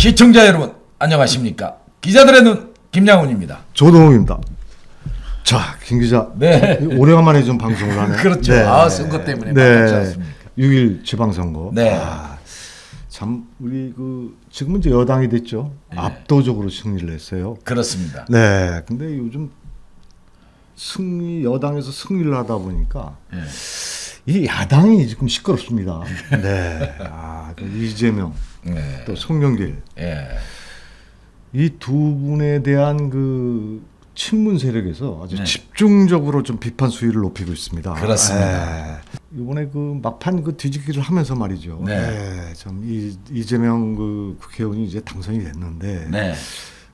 시청자 여러분 안녕하십니까? 기자들의 눈 김양훈입니다. 조동욱입니다. 자, 김 기자. 네. 오래간만에 좀 방송을 하네. 그렇죠. 네. 아, 선거 때문에 네. 만났지 않습니까? 6일 지방선거. 네. 참 우리 지금은 이제 여당이 됐죠. 네. 압도적으로 승리를 했어요. 그렇습니다. 네. 근데 요즘 여당에서 승리를 하다 보니까 네. 이 야당이 지금 시끄럽습니다. 네. 이재명, 네. 또 송영길. 예. 이 두 분에 대한 친문 세력에서 아주 네. 집중적으로 좀 비판 수위를 높이고 있습니다. 그렇습니다. 이번에 막판 뒤집기를 하면서 말이죠. 네. 참 이재명 국회의원이 이제 당선이 됐는데 네.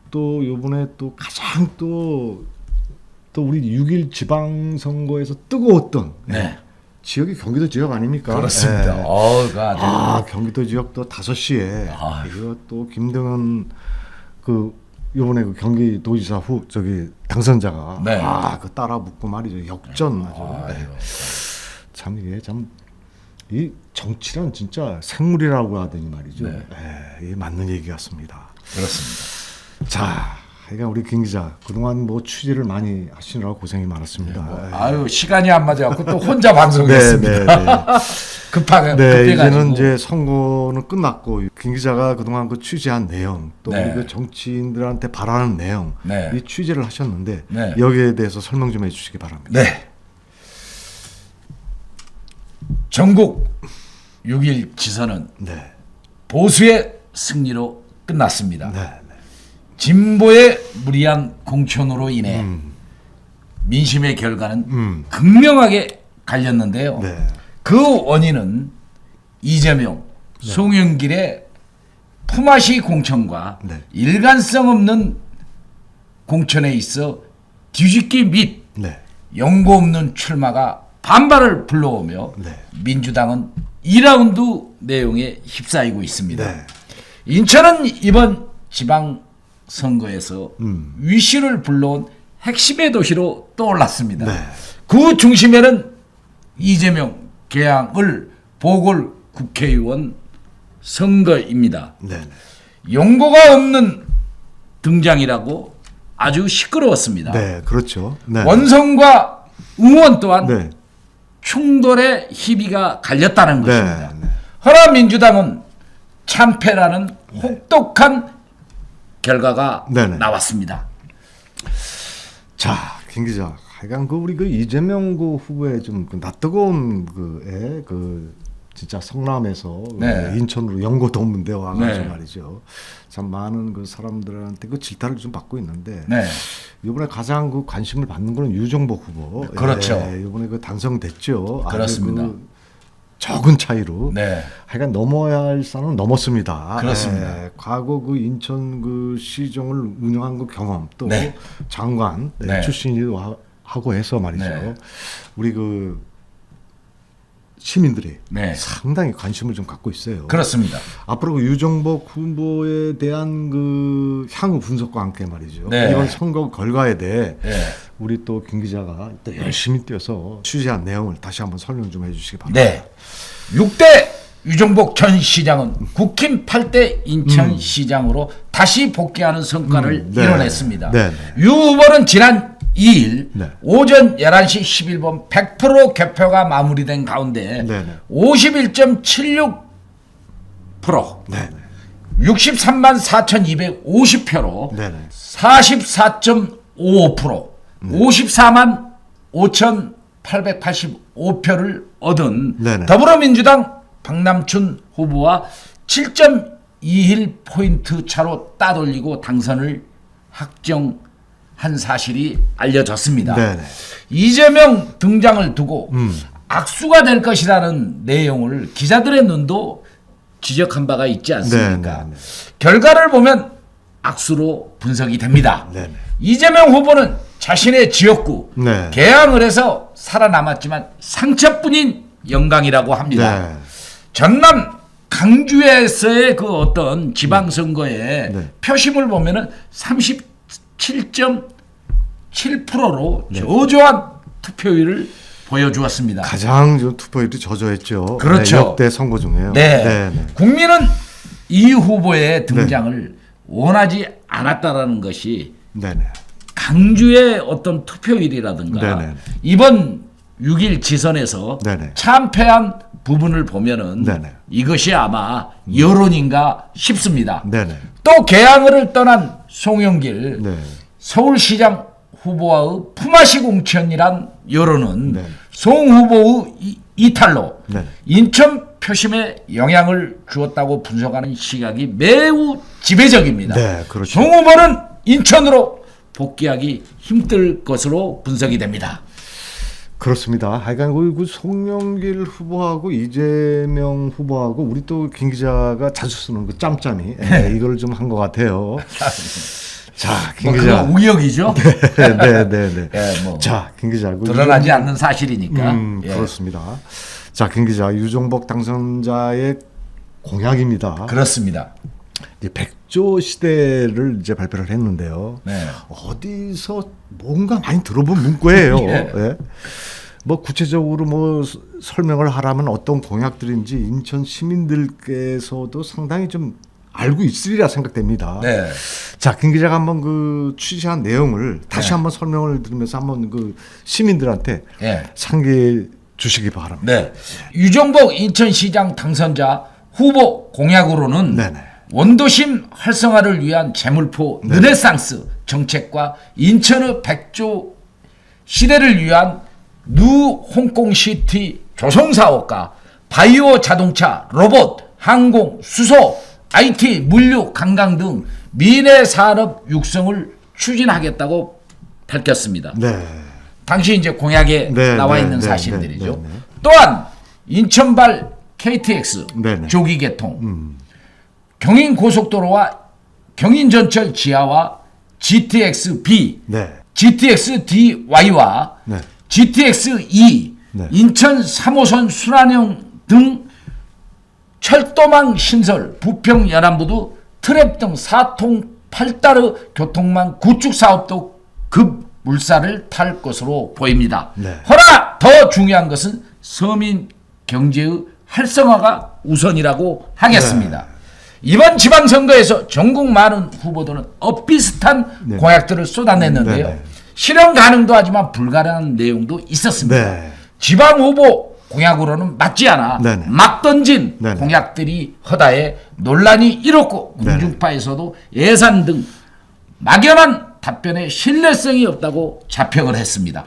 또 이번에 또 가장 또 우리 6일 지방선거에서 뜨거웠던 네. 지역이 경기도 지역 아닙니까? 그렇습니다. 아주 경기도 지역 또 5시에 아. 이거 또 김등은 이번에 경기도지사 당선자가 네. 따라 붙고 말이죠. 역전 아주. 아유. 참 이게 이 정치란 진짜 생물이라고 하더니 말이죠. 네. 이게 맞는 얘기 같습니다. 그렇습니다. 자, 그러니까 우리 김 기자 그동안 취재를 많이 하시느라고 고생이 많았습니다. 아유, 시간이 안 맞아갖고 또 혼자 방송했습니다. 네. 급해가지고. 이제는 이제 선거는 끝났고 김 기자가 그동안 취재한 내용 또 네. 우리 정치인들한테 바라는 내용 네. 이 취재를 하셨는데 네. 여기에 대해서 설명 좀 해주시기 바랍니다. 네. 전국 6일 지선은 네. 보수의 승리로 끝났습니다. 네. 진보의 무리한 공천으로 인해 민심의 결과는 극명하게 갈렸는데요. 네. 그 원인은 이재명, 송영길의 품앗이 공천과 네. 일관성 없는 공천에 있어 뒤집기 및 네. 연고 없는 출마가 반발을 불러오며 네. 민주당은 2라운드 내용에 휩싸이고 있습니다. 네. 인천은 이번 지방선거에서 위시를 불러온 핵심의 도시로 떠올랐습니다. 네. 그 중심에는 이재명 개항을 보궐 국회의원 선거입니다. 네. 연고가 없는 등장이라고 아주 시끄러웠습니다. 네. 그렇죠. 네. 원성과 의원 또한 네. 충돌의 희비가 갈렸다는 네. 것입니다. 네. 허나 민주당은 참패라는 혹독한 결과가 네네. 나왔습니다. 자, 김 기자, 하여간 우리 이재명 후보의 좀 낯뜨거운 진짜 성남에서 네. 인천으로 연고도 없는데 와가지고 네. 말이죠. 참 많은 질타를 좀 받고 있는데 네. 이번에 가장 관심을 받는 거는 유정복 후보. 그렇죠. 이번에 당선됐죠. 그렇습니다. 아주 적은 차이로. 네. 하여간 넘어야 할 산은 넘었습니다. 그렇습니다. 과거 인천 시정을 운영한 경험 또 네. 장관 네. 출신이기도 하고 해서 말이죠. 네. 우리 시민들이 네. 상당히 관심을 좀 갖고 있어요. 그렇습니다. 앞으로 유정복 후보에 대한 향후 분석과 함께 말이죠. 네. 이번 선거 결과에 대해 네. 우리 또 김 기자가 또 열심히 뛰어서 취재한 내용을 다시 한번 설명 좀 해주시기 바랍니다. 네. 6대 유정복 전 시장은 국힘 8대 인천 시장으로 다시 복귀하는 성과를 네. 이뤄냈습니다. 네. 유 후보는 지난 2일 네. 오전 11시 11분 100% 개표가 마무리된 가운데 네. 51.76% 네. 63만 4,250표로 네. 44.55% 54만 5,885표를 얻은 네네. 더불어민주당 박남춘 후보와 7.21포인트 차로 따돌리고 당선을 확정한 사실이 알려졌습니다. 네네. 이재명 등장을 두고 악수가 될 것이라는 내용을 기자들의 눈도 지적한 바가 있지 않습니까? 네네. 결과를 보면 악수로 분석이 됩니다. 네네. 이재명 후보는 자신의 지역구 네. 개항을 해서 살아남았지만 상처뿐인 영광이라고 합니다. 네. 전남 강주에서의 어떤 지방선거의 네. 표심을 보면은 37.7%로 저조한 투표율을 보여주었습니다. 가장 투표율이 저조했죠. 그렇죠. 네, 역대 선거 중에요. 네. 네. 국민은 이 후보의 등장을 원하지 않았다라는 것이 네네. 강주의 어떤 투표율이라든가 네네. 이번 6일 지선에서 네네. 참패한 부분을 보면은 네네. 이것이 아마 여론인가 싶습니다. 네네. 또 개항을 떠난 송영길 네. 서울시장 후보와의 품앗이 공천이란 여론은 네. 송 후보의 이탈로 네. 인천 표심에 영향을 주었다고 분석하는 시각이 매우 지배적입니다. 네, 그렇죠. 송 후보는 인천으로 복귀하기 힘들 것으로 분석이 됩니다. 그렇습니다. 하여간 그 송영길 후보하고 이재명 후보하고 우리 또 김 기자가 자주 쓰는 그 짬짬이 이걸 좀 한 것 같아요. 자, 김 기자. 그건 우역이죠. 네. 예, 뭐 자, 김 기자. 드러나지 않는 사실이니까. 예. 그렇습니다. 자, 김 기자. 유종복 당선자의 공약입니다. 그렇습니다. 이제 백조 시대를 이제 발표를 했는데요. 네. 어디서 뭔가 많이 들어본 문구예요. 예. 예. 뭐 구체적으로 뭐 설명을 하라면 어떤 공약들인지 인천 시민들께서도 상당히 좀 알고 있으리라 생각됩니다. 네. 자, 김 기자가 한번 그 취재한 내용을 다시 네. 한번 설명을 드리면서 한번 그 시민들한테 예. 상기해 주시기 바랍니다. 네. 유종복 인천시장 당선자 후보 공약으로는 네네. 원도심 활성화를 위한 재물포 르네상스 정책과 인천의 백조 시대를 위한 뉴 홍콩시티 조성사업과 바이오 자동차, 로봇, 항공, 수소, IT, 물류, 관광 등 미래 산업 육성을 추진하겠다고 밝혔습니다. 네. 당시 이제 공약에 네, 나와 네, 있는 네, 사실들이죠. 네, 네, 네. 또한 인천발 KTX 네, 네. 조기 개통, 경인 고속도로와 경인 전철 지하와 GTX B, 네. GTX DY와 네. GTX E, 네. 인천 3호선 순환형 등 철도망 신설, 부평 연안부두 트랩 등 4통 8달의 교통망 구축 사업도 급 물살을 탈 것으로 보입니다. 네. 허나 더 중요한 것은 서민 경제의 활성화가 우선이라고 하겠습니다. 네. 이번 지방선거에서 전국 많은 후보들은 엇비슷한 네. 공약들을 쏟아냈는데요. 네, 네. 실현 가능도 하지만 불가능한 내용도 있었습니다. 네. 지방 후보 공약으로는 맞지 않아 네네. 막 던진 네네. 공약들이 허다해 논란이 일었고 네네. 공중파에서도 예산 등 막연한 답변에 신뢰성이 없다고 자평을 했습니다.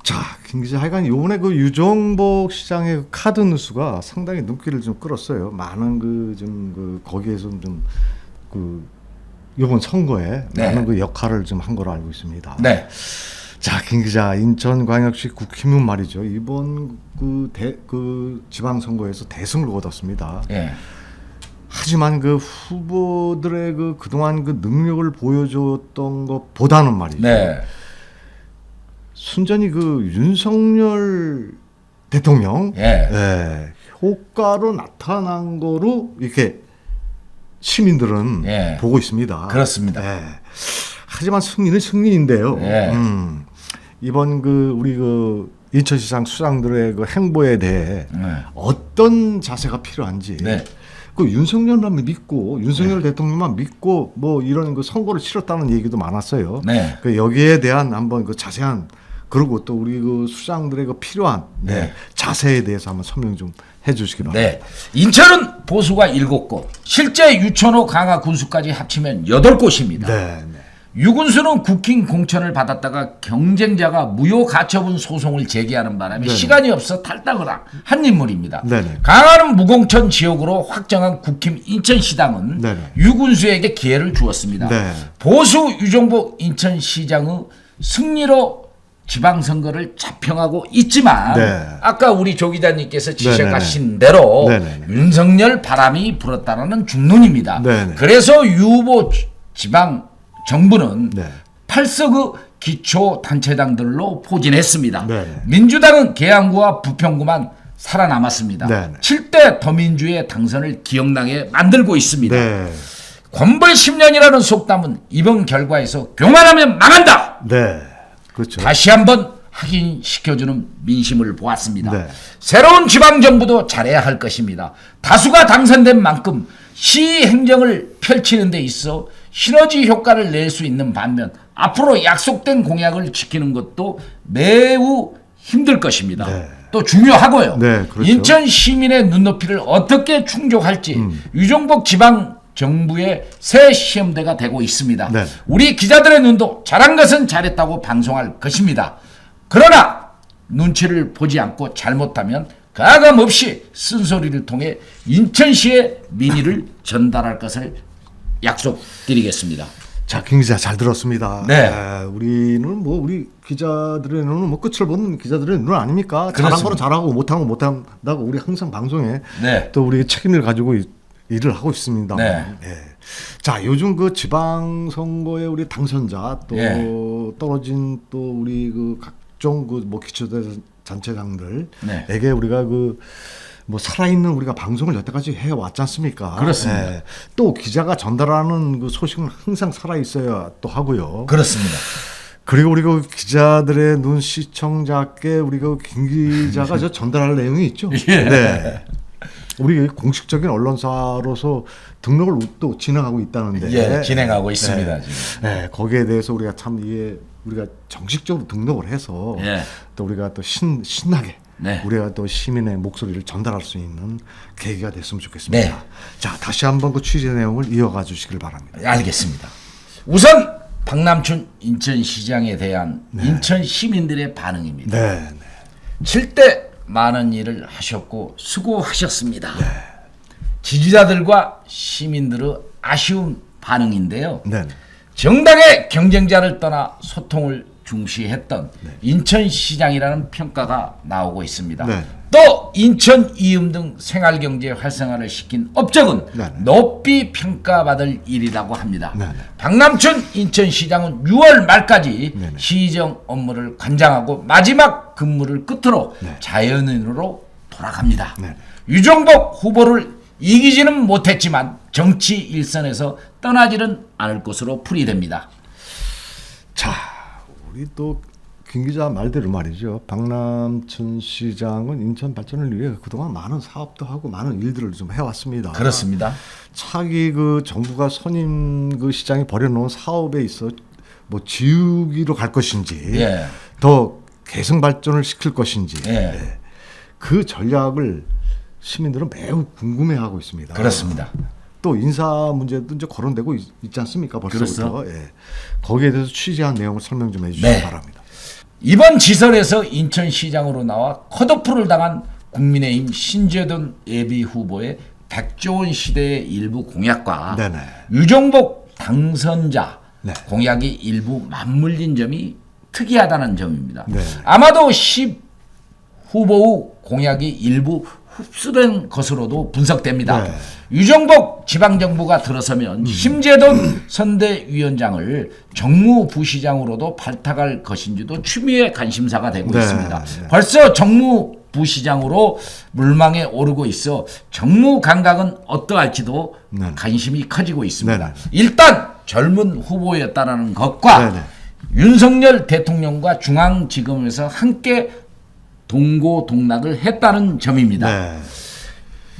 자, 김 기자, 하여간 요번에 그 유종복 시장의 그 카드 뉴스가 상당히 눈길을 좀 끌었어요. 많은 그 거기에서 좀 그 요번 선거에 네. 많은 그 역할을 좀 한 걸로 알고 있습니다. 네. 자, 김 기자, 인천광역시 국힘은 말이죠. 이번 그 지방선거에서 대승을 거뒀습니다. 예. 하지만 그 후보들의 그동안 그 능력을 보여줬던 것보다는 말이죠. 네. 순전히 그 윤석열 대통령 예. 효과로 나타난 거로 이렇게 시민들은 예. 보고 있습니다. 그렇습니다. 예. 하지만 승리는 승리인데요. 예. 이번 우리 인천시장 수장들의 그 행보에 대해 네. 어떤 자세가 필요한지. 네. 그 윤석열만 믿고 윤석열 대통령만 믿고 뭐 이런 그 선거를 치렀다는 얘기도 많았어요. 네. 그 여기에 대한 한번 그 자세한 그리고 또 우리 그 수장들의 그 필요한 네. 자세에 대해서 한번 설명 좀 해주시기 바랍니다. 네. 인천은 보수가 7곳, 실제 유천호 강화 군수까지 합치면 8곳입니다. 네. 네. 유군수는 국힘 공천을 받았다가 경쟁자가 무효 가처분 소송을 제기하는 바람에 네네. 시간이 없어 탈당을 한 인물입니다. 네네. 강화는 무공천 지역으로 확정한 국힘 인천시당은 네네. 유군수에게 기회를 주었습니다. 네. 보수 유종복 인천시장의 승리로 지방선거를 자평하고 있지만 네. 아까 우리 조 기자님께서 지적하신 네네네. 대로 네네네. 윤석열 바람이 불었다는 중론입니다. 네네. 그래서 유후보 지방 정부는 네. 8석의 기초단체당들로 포진했습니다. 네네. 민주당은 계양구와 부평구만 살아남았습니다. 네네. 7대 더민주의 당선을 기억나게 만들고 있습니다. 네. 권벌 10년이라는 속담은 이번 결과에서 교만하면 망한다. 네. 그렇죠. 다시 한번 확인시켜주는 민심을 보았습니다. 네. 새로운 지방정부도 잘해야 할 것입니다. 다수가 당선된 만큼 시 행정을 펼치는 데 있어 시너지 효과를 낼 수 있는 반면 앞으로 약속된 공약을 지키는 것도 매우 힘들 것입니다. 네. 또 중요하고요. 네, 그렇죠. 인천 시민의 눈높이를 어떻게 충족할지 유종복 지방 정부의 새 시험대가 되고 있습니다. 네. 우리 기자들의 눈도 잘한 것은 잘했다고 방송할 것입니다. 그러나 눈치를 보지 않고 잘못하면 가감 없이 쓴소리를 통해 인천시의 민의를 전달할 것을 약속드리겠습니다. 자, 김 기자 잘 들었습니다. 네. 우리는 뭐 우리 기자들의 눈은 뭐 끝을 보는 기자들의 눈 아닙니까? 잘한 그렇습니다. 거는 잘하고 못한 건 못한다고 우리 항상 방송에 네. 또 우리 책임을 가지고 일을 하고 있습니다. 네. 자, 요즘 그 지방 선거에 우리 당선자 또 예. 떨어진 또 우리 그 각종 그 뭐 기초단체장들에게 네. 우리가 그 뭐 살아있는 우리가 방송을 여태까지 해왔지 않습니까? 그렇습니다. 또 기자가 전달하는 그 소식은 항상 살아있어야 또 하고요. 그렇습니다. 그리고 우리 그 기자들의 눈 시청자께 우리 그 김 기자가 저 전달할 내용이 있죠. 예. 네. 우리 공식적인 언론사로서 등록을 또 진행하고 있다는데. 예, 진행하고 있습니다. 네. 지금. 네, 거기에 대해서 우리가 참 이게 우리가 정식적으로 등록을 해서 예. 또 우리가 또 신나게 네. 우리가 또 시민의 목소리를 전달할 수 있는 계기가 됐으면 좋겠습니다. 네. 자, 다시 한번 그 취재 내용을 이어가 주시길 바랍니다. 알겠습니다. 우선 박남춘 인천시장에 대한 인천 시민들의 반응입니다. 네. 7대 많은 일을 하셨고 수고하셨습니다. 지지자들과 시민들의 아쉬운 반응인데요. 네. 정당의 경쟁자를 떠나 소통을 중시했던 인천시장이라는 평가가 나오고 있습니다. 네. 또 인천 이음 등 생활경제 활성화를 시킨 업적은 네. 높이 평가받을 일이라고 합니다. 네. 박남춘 인천시장은 6월 말까지 네. 시정 업무를 관장하고 마지막 근무를 끝으로 네. 자연인으로 돌아갑니다. 네. 유종복 후보를 이기지는 못했지만 정치 일선에서 떠나지는 않을 것으로 풀이됩니다. 자, 우리 또 김 기자 말대로 말이죠. 박남춘 시장은 인천 발전을 위해 그동안 많은 사업도 하고 많은 일들을 좀 해왔습니다. 그렇습니다. 차기 그 정부가 선임 그 시장이 벌여놓은 사업에 있어 뭐 지우기로 갈 것인지 예. 더 개성 발전을 시킬 것인지 예. 그 전략을 시민들은 매우 궁금해하고 있습니다. 그렇습니다. 또 인사 문제도 이제 거론되고 있지 않습니까? 벌써부터. 그렇죠. 예. 거기에 대해서 취재한 내용을 설명 좀 해주시기 네. 바랍니다. 이번 지선에서 인천시장으로 나와 컷오프를 당한 국민의힘 신재돈 예비후보의 백조원 시대의 일부 공약과 네네. 유종복 당선자 네. 공약이 일부 맞물린 점이 특이하다는 점입니다. 네. 아마도 10 후보의 공약이 일부 흡수된 것으로도 분석됩니다. 네. 유종복 지방정부가 들어서면 심재돈 선대위원장을 정무부시장으로도 발탁할 것인지도 추미애 관심사가 되고 네. 있습니다. 네. 벌써 정무부시장으로 물망에 오르고 있어 정무 감각은 어떠할지도 네. 관심이 커지고 있습니다. 네. 일단 젊은 후보였다는 것과 네. 윤석열 대통령과 중앙지검에서 함께 동고동락을 했다는 점입니다. 네.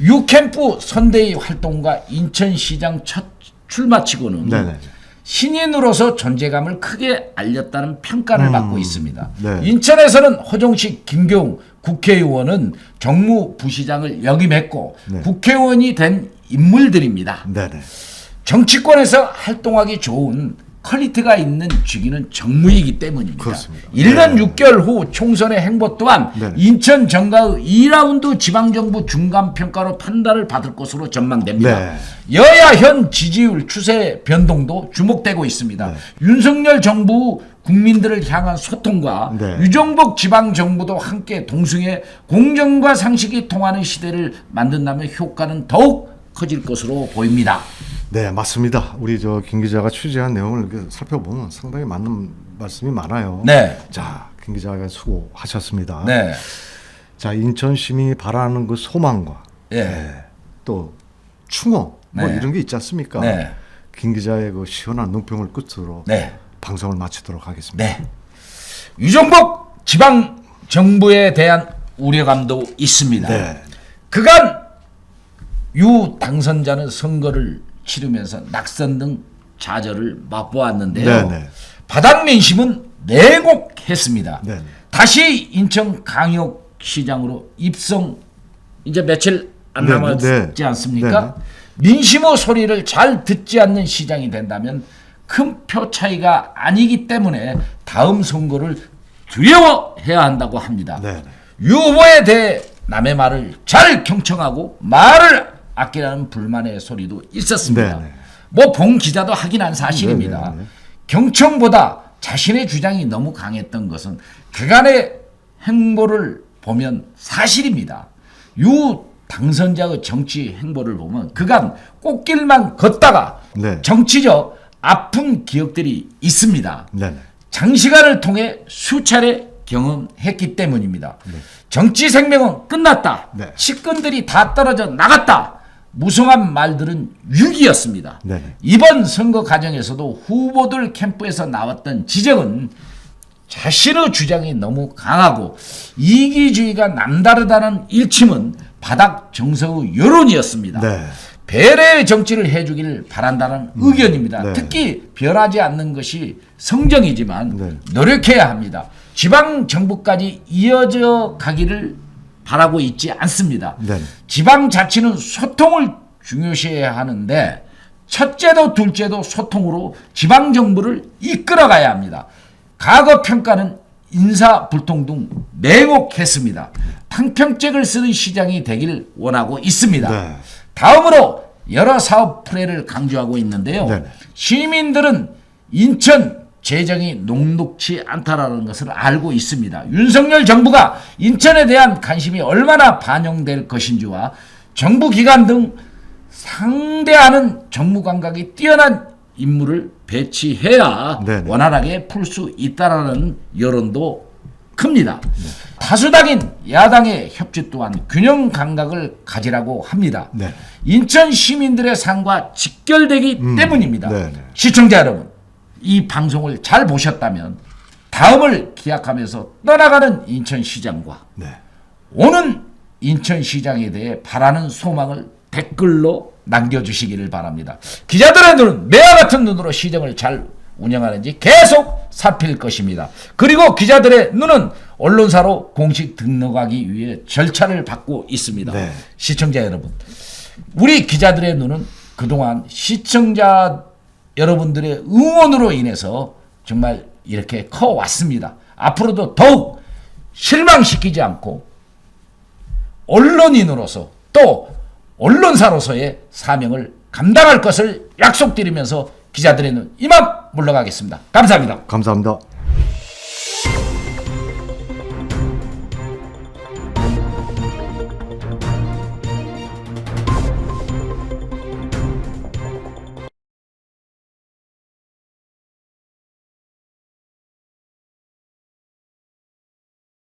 유캠프 선대위 활동과 인천시장 첫 출마치고는 네네. 신인으로서 존재감을 크게 알렸다는 평가를 받고 있습니다. 네. 인천에서는 허종식, 김교웅 국회의원은 정무부시장을 역임했고 네. 국회의원이 된 인물들입니다. 네네. 정치권에서 활동하기 좋은 퀄리티가 있는 직위는 정무이기 때문입니다. 그렇습니다. 1년 네. 6개월 후 총선의 행보 또한 네. 인천 정가의 2라운드 지방정부 중간평가로 판단을 받을 것으로 전망됩니다. 네. 여야 현 지지율 추세 변동도 주목되고 있습니다. 네. 윤석열 정부 국민들을 향한 소통과 네. 유종복 지방정부도 함께 동승해 공정과 상식이 통하는 시대를 만든다면 효과는 더욱 커질 것으로 보입니다. 네, 맞습니다. 우리 저 김 기자가 취재한 내용을 이렇게 살펴보면 상당히 맞는 말씀이 많아요. 네. 자, 김 기자가 수고하셨습니다. 네. 자, 인천 시민이 바라는 그 소망과 예. 또 충원 뭐 네. 이런 게 있지 않습니까? 네. 김 기자의 그 시원한 논평을 끝으로 네. 방송을 마치도록 하겠습니다. 네. 유종복 지방 정부에 대한 우려감도 있습니다. 네. 그간 유 당선자는 선거를 치르면서 낙선 등 좌절을 맛보았는데요. 네네. 바닥 민심은 내곡했습니다. 네네. 다시 인천광역시장으로 입성 이제 며칠 안 네네. 남았지 네. 않습니까? 민심의 소리를 잘 듣지 않는 시장이 된다면 큰 표 차이가 아니기 때문에 다음 선거를 두려워해야 한다고 합니다. 네네. 유 후보에 대해 남의 말을 잘 경청하고 말을 아끼라는 불만의 소리도 있었습니다. 네네. 뭐 본 기자도 확인한 사실입니다. 네네. 경청보다 자신의 주장이 너무 강했던 것은 그간의 행보를 보면 사실입니다. 유 당선자의 정치 행보를 보면 그간 꽃길만 걷다가 네. 정치적 아픈 기억들이 있습니다. 네네. 장시간을 통해 수차례 경험했기 때문입니다. 정치 생명은 끝났다. 네. 측근들이 다 떨어져 나갔다. 무성한 말들은 유기였습니다. 네. 이번 선거 과정에서도 후보들 캠프에서 나왔던 지적은 자신의 주장이 너무 강하고 이기주의가 남다르다는 일침은 바닥 정서의 여론이었습니다. 네. 배려의 정치를 해주길 바란다는 의견입니다. 네. 특히 변하지 않는 것이 성정이지만 네. 노력해야 합니다. 지방 정부까지 이어져 가기를 바라고 있지 않습니다. 네. 지방자치는 소통을 중요시해야 하는데 첫째도 둘째도 소통으로 지방정부를 이끌어가야 합니다. 과거 평가는 인사불통 등 냉혹했습니다. 탕평책을 쓰는 시장이 되길 원하고 있습니다. 네. 다음으로 여러 사업 플레이를 강조하고 있는데요. 네. 시민들은 인천 재정이 녹록치 않다라는 것을 알고 있습니다. 윤석열 정부가 인천에 대한 관심이 얼마나 반영될 것인지와 정부 기관 등 상대하는 정무 감각이 뛰어난 인물을 배치해야 네네. 원활하게 풀 수 있다라는 여론도 큽니다. 다수당인 야당의 협치 또한 균형 감각을 가지라고 합니다. 네. 인천 시민들의 삶과 직결되기 때문입니다. 네네. 시청자 여러분, 이 방송을 잘 보셨다면 다음을 기약하면서 떠나가는 인천시장과 네. 오는 인천시장에 대해 바라는 소망을 댓글로 남겨주시기를 바랍니다. 기자들의 눈은 매와 같은 눈으로 시정을 잘 운영하는지 계속 살필 것입니다. 그리고 기자들의 눈은 언론사로 공식 등록하기 위해 절차를 밟고 있습니다. 네. 시청자 여러분, 우리 기자들의 눈은 그동안 시청자 여러분들의 응원으로 인해서 정말 이렇게 커왔습니다. 앞으로도 더욱 실망시키지 않고 언론인으로서 또 언론사로서의 사명을 감당할 것을 약속드리면서 기자들의 눈 이만 물러가겠습니다. 감사합니다. 감사합니다.